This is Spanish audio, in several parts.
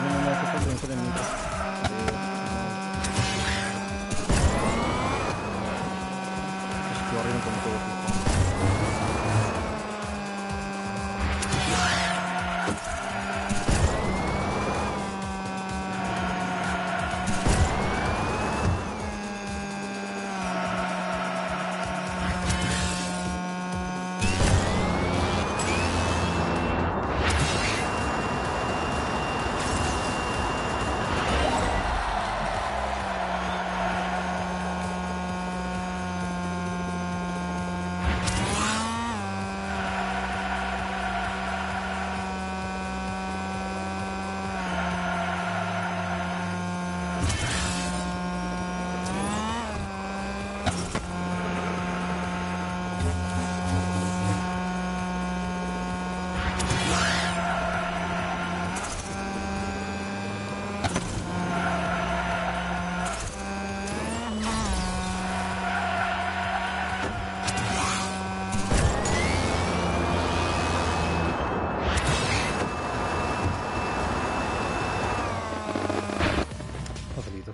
que no me hace falta vencer en nitro. Estoy arriba con todo esto. Facilito.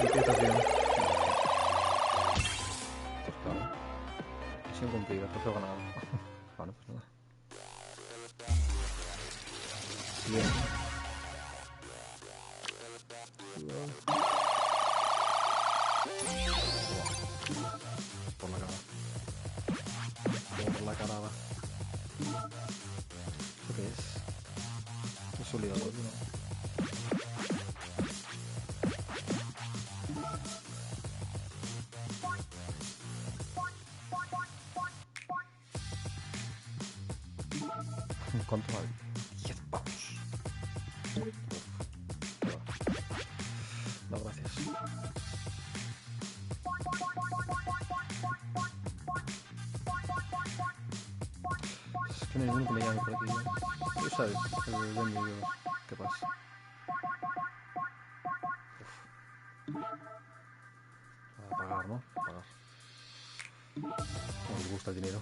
Empiezas bien. Pues claro. Misión cumplida, trofeo ganado. Bueno, pues nada. Bien. Por la cara. Por la carada. ¿Esto qué es? Es soldador, ¿no? ¿Cuánto vale? 10 pavos. No, gracias. Es que no hay ninguno que me llame por aquí. Tú sabes, el dueño y yo. ¿Qué pasa? A pagar, ¿no? A pagar. No me gusta el dinero.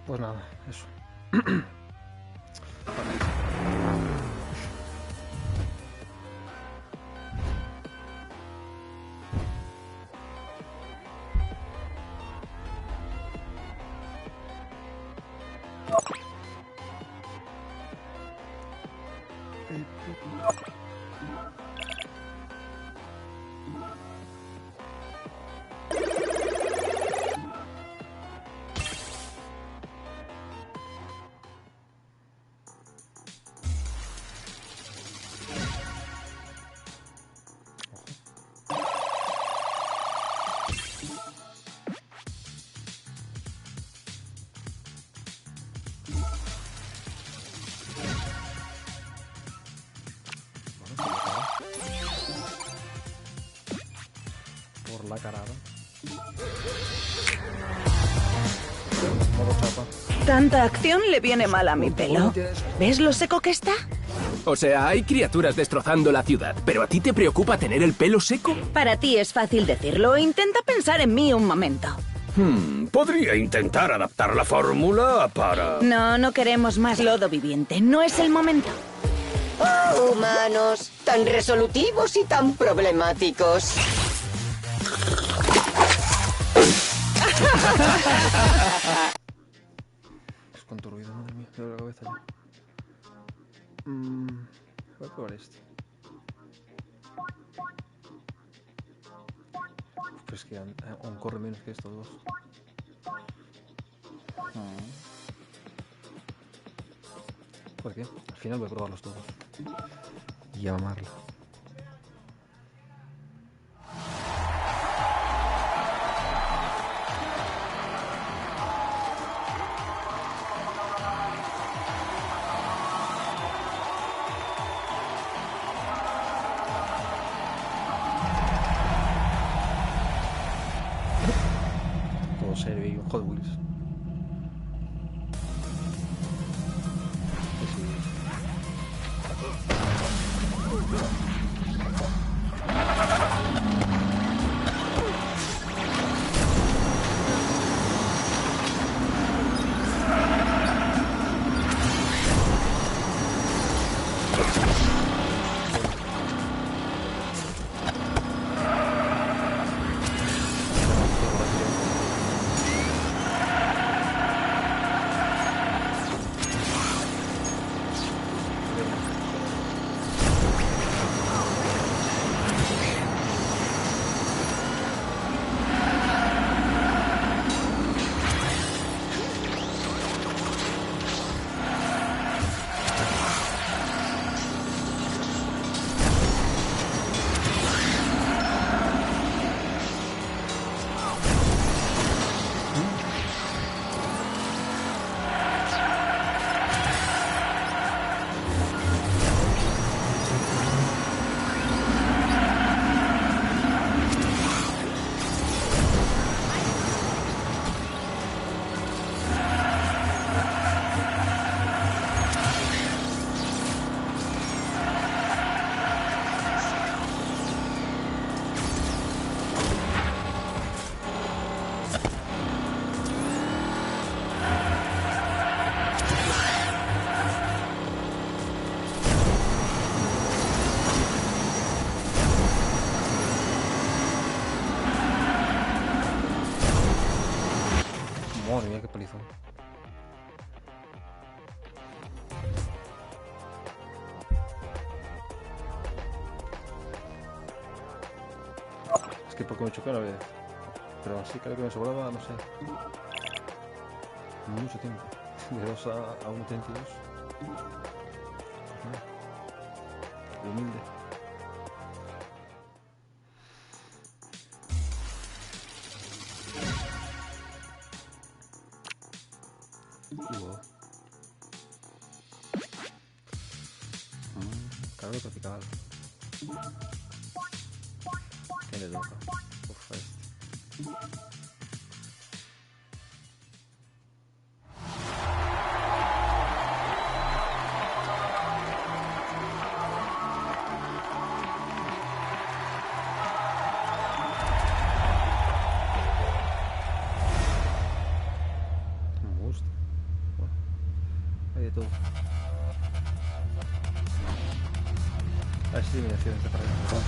Pues nada, eso. Por la carada. Modo chapa. Tanta acción le viene mal a mi pelo. ¿Ves lo seco que está? O sea, hay criaturas destrozando la ciudad, pero ¿a ti te preocupa tener el pelo seco? Para ti es fácil decirlo. Intenta pensar en mí un momento. Podría intentar adaptar la fórmula para... No queremos más lodo viviente. No es el momento. ¡Oh, humanos! Tan resolutivos y tan problemáticos. Es con tu ruido, madre mía. Me duele la cabeza ya. Voy a probar este. Pero es que aún corre menos que estos dos. Pues bien, al final voy a probarlos todos. Y a mamarla. Todo serio y un Hot Wheels. Madre mía, qué palizón. Es que porque me choqué una vez. Pero así creo que me sobraba, no sé. Mucho tiempo. De 2 a 1.32. Humilde. Wow. Cargo tropical. ¿Quién le toca? Uf, a este. Me gusta. Bueno, hay de todo. Las eliminaciones de carrera me gusta.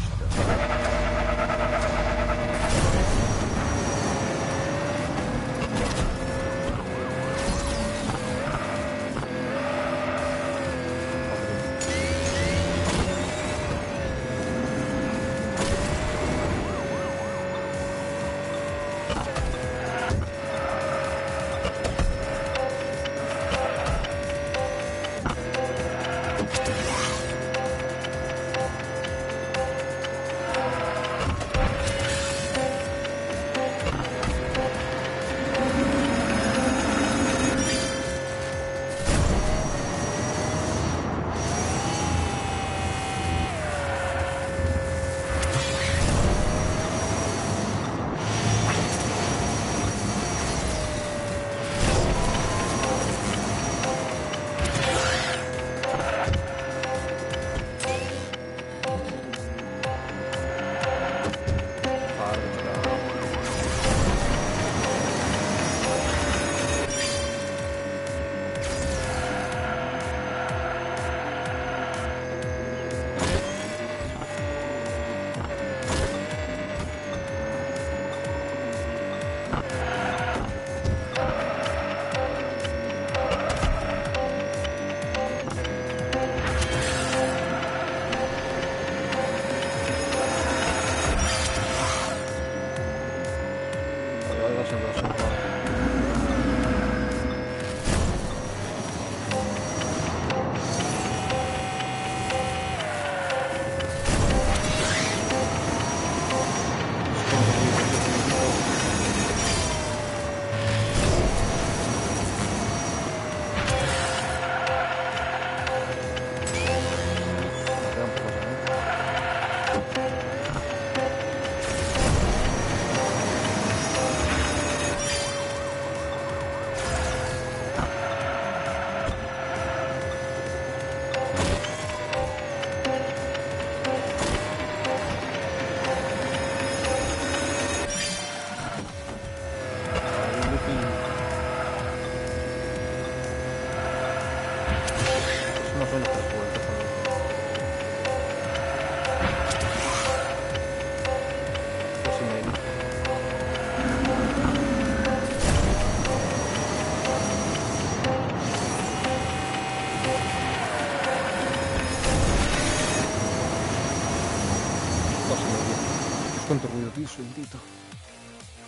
Cuánto ruido, tío, bendito.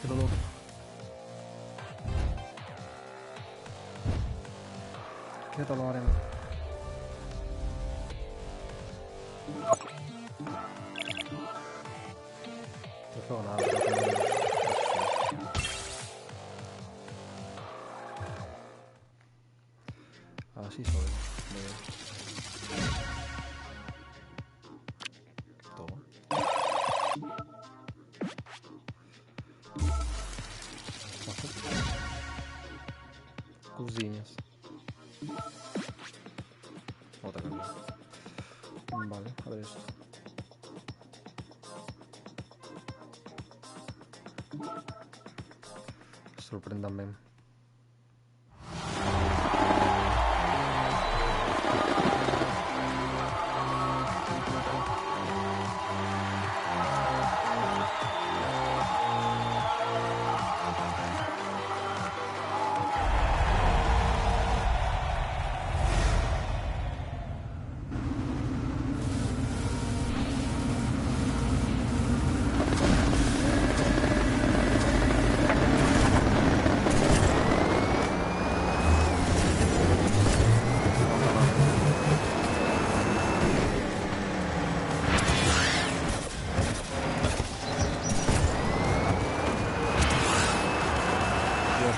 Qué dolor. Qué dolor, no juego nada. Así soy. Cosillas. Otra camisa. Vale, a ver esto. Sorpréndanme.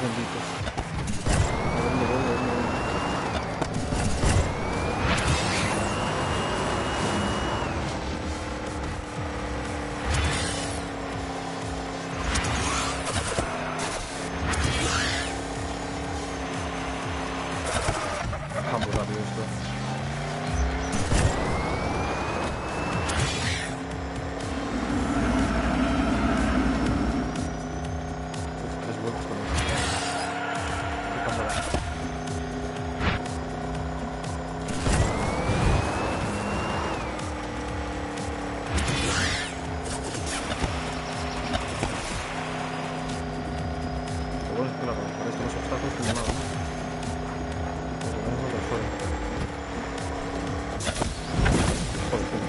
benditos. ¿Dónde? Ah, muy rápido esto. Tres vueltas con esto. ¿Qué pasará? Lo bueno es que, claro, por esto los obstáculos como nada, ¿no? Por lo menos de fuera. Joder, tío.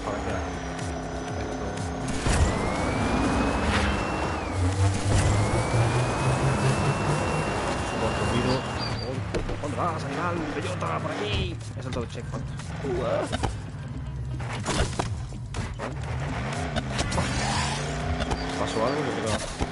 Ahora queda. Venga, todo. Subo comido. ¿Dónde vas, animal? ¡Bellota, por aquí! He saltado el checkpoint. ¿Pasó algo? Yo creo.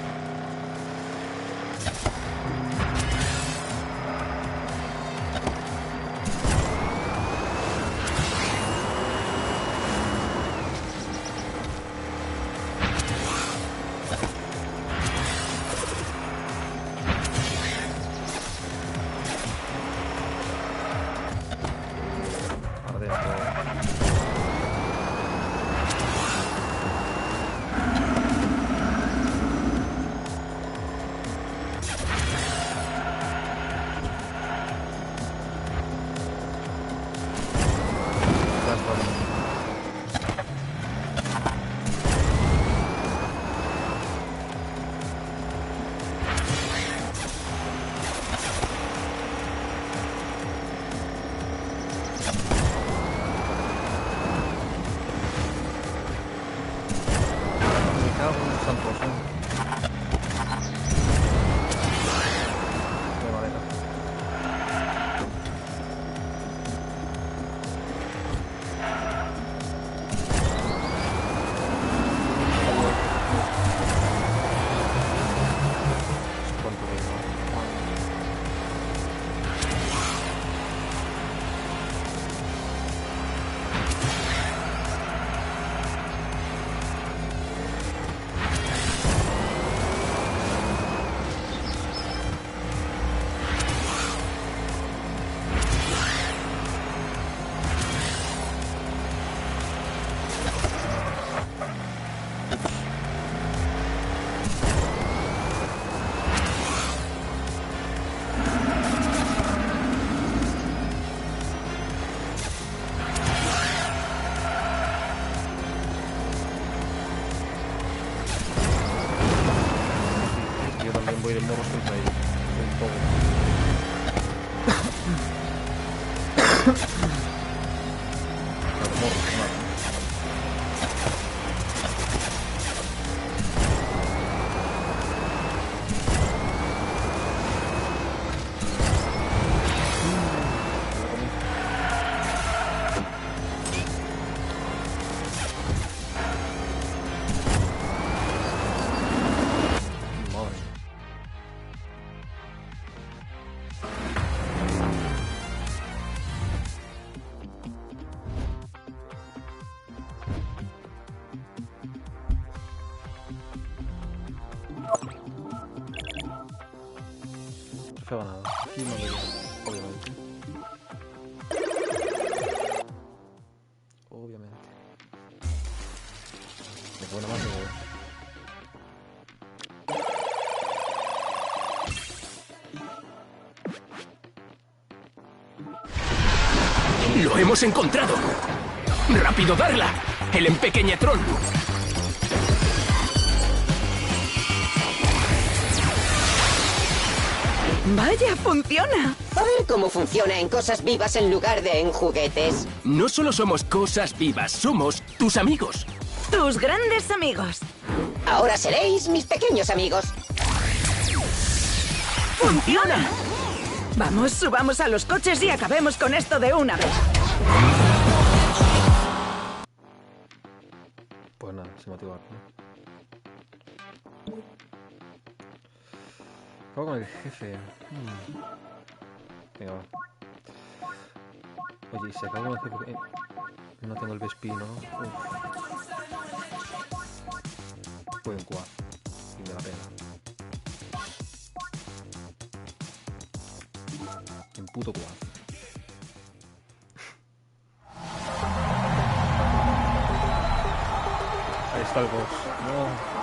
Voy de morros contra ellos. Un poco. Claro, morros, nada. Trofeo ganado. Aquí no lo obviamente. Obviamente. Me buena más de ¡Lo hemos encontrado! ¡Rápido, darla! ¡El empequeñatrón! Vaya, funciona. A ver cómo funciona en cosas vivas en lugar de en juguetes. No solo somos cosas vivas, somos tus amigos. Tus grandes amigos. Ahora seréis mis pequeños amigos. ¡Funciona! Vamos, subamos a los coches y acabemos con esto de una vez. Pues nada, se me ha activado. Acabo con el jefe. Venga, va. Oye, ¿y si acabo con el jefe? No tengo el Vespino. Pues en Quad. Y me da pena. En puto Quad. Ahí está el boss. No.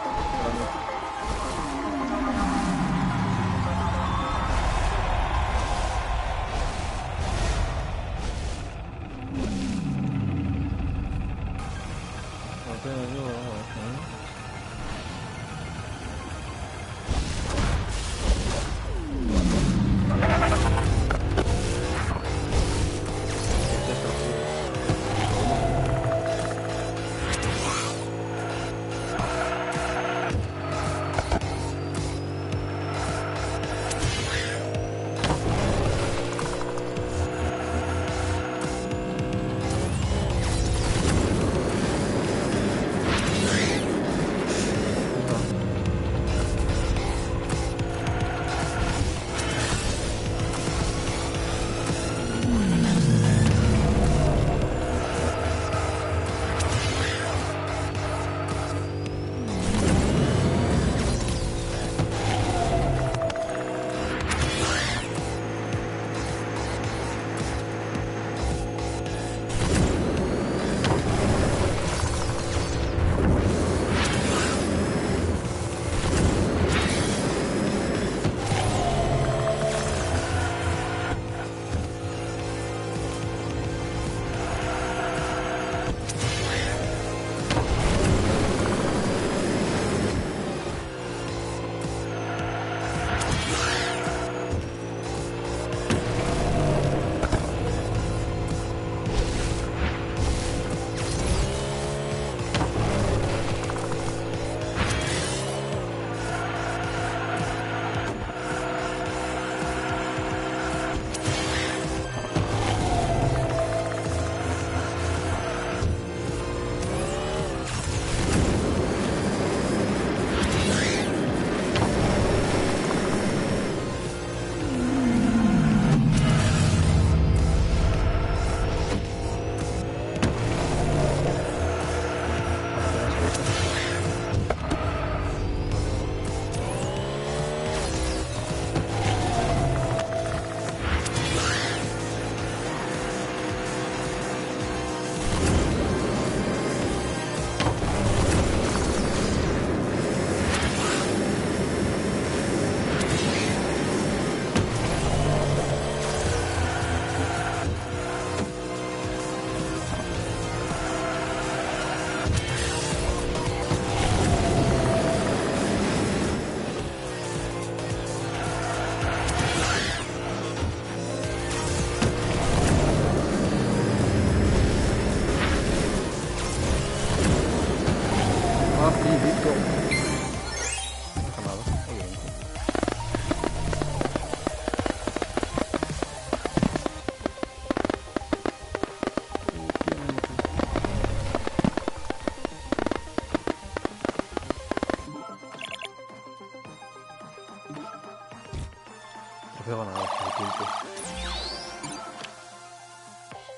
Trofeo ganador, el pulpo.